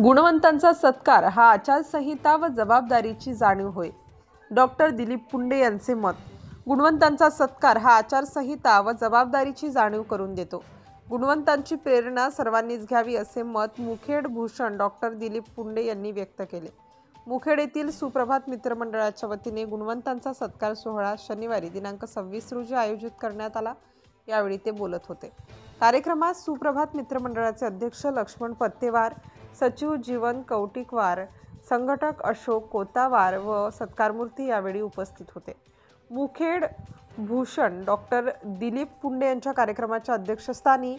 गुणवंतांचा सत्कार हा आचारसंहिता व जबाबदारीची जाणीव होय. डॉक्टर दिलीप पुंडे यांचे मत. गुणवंतांचा सत्कार हा आचारसंहिता व जबाबदारीची जाणीव करून देतो. गुणवंतांची प्रेरणा सर्वांनीच घ्यावी असे मत मुखेड भूषण डॉक्टर दिलीप पुंडे यांनी व्यक्त केले. मुखेड येथील सुप्रभात मित्रमंडळाच्या वतीने गुणवंतांचा सत्कार सोहळा शनिवारी दिनांक 26 रोजी आयोजित करण्यात आला. यावेळी ते बोलत होते. कार्यक्रमात सुप्रभात मित्रमंडळाचे अध्यक्ष लक्ष्मण पत्तेवार, सचिव जीवन कौटिकवार, संघटक अशोक कोतावार व सत्कारमूर्ती यावेळी उपस्थित होते. मुखेड भूषण डॉक्टर दिलीप पुंडे यांच्या कार्यक्रमाच्या अध्यक्षस्थानी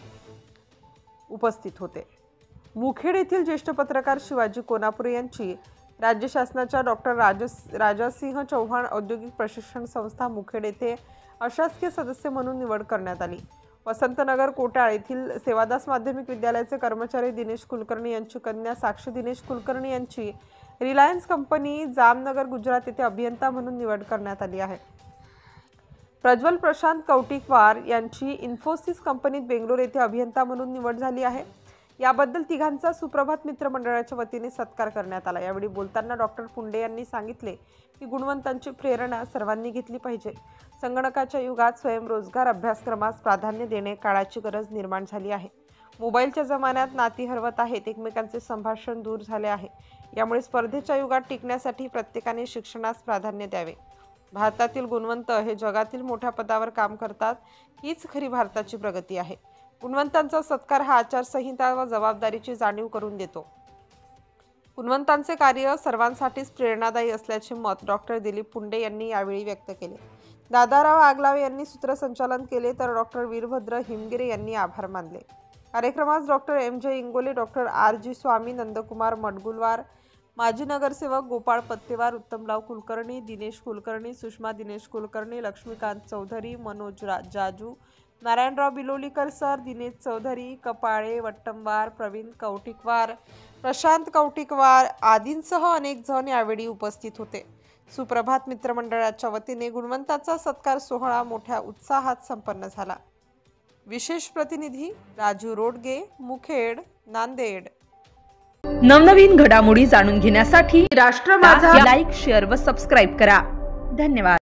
उपस्थित होते. मुखेड येथील ज्येष्ठ पत्रकार शिवाजी कोनापुरे यांची राज्य शासनाच्या डॉक्टर राजासिंह चौहान औद्योगिक प्रशिक्षण संस्था मुखेड येथे अशासकीय सदस्य म्हणून निवड करण्यात आली. वसंतनगर कोटाळ येथील सेवादास माध्यमिक विद्यालयाचे कर्मचारी दिनेश कुलकर्णी यांची कन्या साक्षी दिनेश कुलकर्णी यांची रिलायन्स कंपनी जामनगर गुजरात येथे अभियंता म्हणून निवड करण्यात आली आहे. प्रज्वल प्रशांत कौटिकवार यांची इन्फोसिस कंपनीत बेंगलोर येथे अभियंता म्हणून निवड झाली आहे. याबद्दल तिघांचा सुप्रभात मित्र मंडळाच्या वतीने सत्कार करण्यात आला. यावेळी बोलताना डॉक्टर पुंडे यांनी सांगितले की गुणवंतांची प्रेरणा सर्वांनी घेतली पाहिजे. संगणकाच्या युगात स्वयंरोजगार अभ्यासक्रमास प्राधान्य देणे काळाची गरज निर्माण झाली आहे. मोबाईलच्या जमान्यात नाती हरवत आहेत, एकमेकांचे संभाषण दूर झाले आहे. यामुळे स्पर्धेच्या युगात टिकण्यासाठी प्रत्येकाने शिक्षणास प्राधान्य द्यावे. भारतातील गुणवंत हे जगातील मोठ्या पदावर काम करतात, हीच खरी भारताची प्रगती आहे. गुणवंतांचा सत्कार हा आचारसंहिता व जबाबदारीची जाणीव करून देतो. गुणवंतांचे कार्य सर्वांसाठीच प्रेरणादायी असल्याचे मत डॉक्टर दिलीप पुंडे यांनी यावेळी व्यक्त केले. दादाराव आगलावे यांनी सूत्रसंचालन केले तर डॉक्टर वीरभद्र हिमगिरे यांनी आभार मानले. कार्यक्रमास doctor MJ Ingole, doctor RG स्वामी, नंदकुमार मडगुलवार, माजी नगरसेवक गोपाळ पत्तेवार, उत्तमराव कुलकर्णी, दिनेश कुलकर्णी, सुषमा दिनेश कुलकर्णी, लक्ष्मीकांत चौधरी, मनोज जाजू, नारायणराव बिलोलीकर सर, दिनेश चौधरी, कपाळे, वट्टंवार, प्रवीण कौटिकवार, प्रशांत कौटिकवार आदींसह अनेक जण यावेळी उपस्थित होते. सुप्रभात मित्रमंडळाच्या वतीने गुणवंताचा सत्कार सोहळा मोठ्या उत्साहात संपन्न झाला. विशेष प्रतिनिधी राजू रोडगे, मुखेड, नांदेड. नवनवीन घडामोडी जाणून घेण्यासाठी राष्ट्र माझा लाईक, शेअर व सबस्क्राईब करा. धन्यवाद.